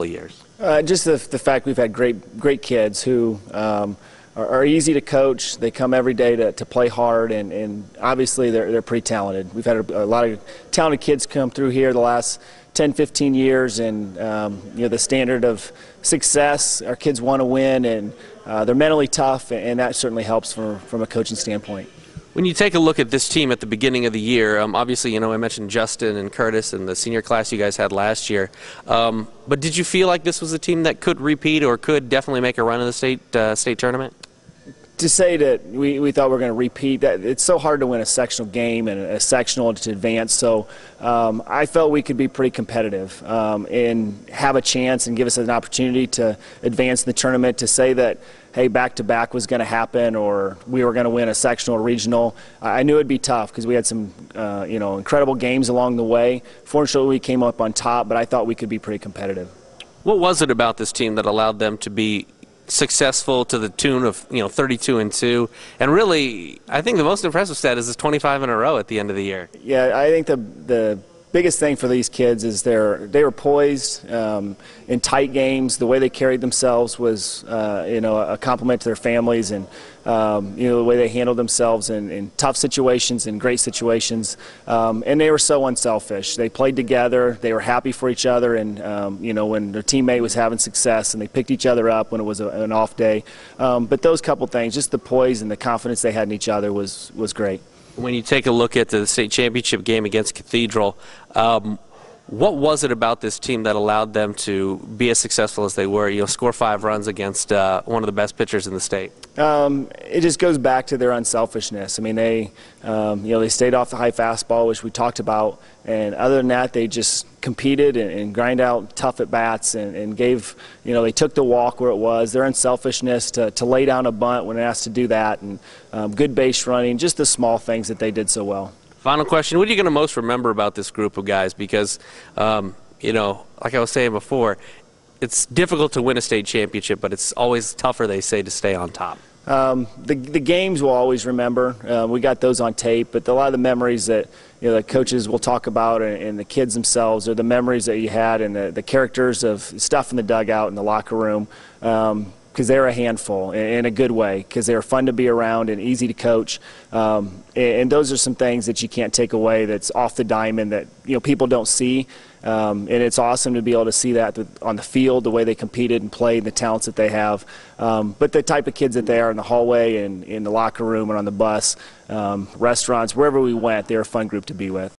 years? Just the fact we've had great kids who are easy to coach. They come every day to play hard, and obviously they're pretty talented. We've had a lot of talented kids come through here the last 10, 15 years, and the standard of success, our kids want to win, and they're mentally tough, and that certainly helps from a coaching standpoint. When you take a look at this team at the beginning of the year, obviously, I mentioned Justin and Curtis and the senior class you guys had last year. But did you feel like this was a team that could repeat or could definitely make a run in the state tournament? To say that we thought we were going to repeat, that it's so hard to win a sectional game and a sectional to advance. So I felt we could be pretty competitive and have a chance and give us an opportunity to advance in the tournament. To say that, hey, back-to-back was going to happen or we were going to win a sectional or regional, I knew it would be tough because we had some incredible games along the way. Fortunately, we came up on top, but I thought we could be pretty competitive. What was it about this team that allowed them to be successful to the tune of 32-2, and really I think the most impressive stat is 25 in a row at the end of the year? Yeah, I think the biggest thing for these kids is they were poised in tight games. The way they carried themselves was a compliment to their families, and the way they handled themselves in tough situations and great situations, and they were so unselfish. They played together, they were happy for each other, and when their teammate was having success, and they picked each other up when it was an off day. But those couple things, just the poise and the confidence they had in each other was great. When you take a look at the state championship game against Cathedral, what was it about this team that allowed them to be as successful as they were? Score 5 runs against one of the best pitchers in the state. It just goes back to their unselfishness. I mean, they stayed off the high fastball, which we talked about, and other than that, they just competed and grind out tough at bats and gave. They took the walk where it was. Their unselfishness to lay down a bunt when asked to do that, and good base running, just the small things that they did so well. Final question, what are you going to most remember about this group of guys? Because, like I was saying before, it's difficult to win a state championship, but it's always tougher, they say, to stay on top. The games we'll always remember. We got those on tape, but a lot of the memories that the coaches will talk about and the kids themselves are the memories that you had and the characters of stuff in the dugout in the locker room. Because they were a handful in a good way, because they were fun to be around and easy to coach, and those are some things that you can't take away that's off the diamond that people don't see, and it's awesome to be able to see that on the field, the way they competed and played, the talents that they have, but the type of kids that they are in the hallway and in the locker room and on the bus, restaurants, wherever we went, they're a fun group to be with.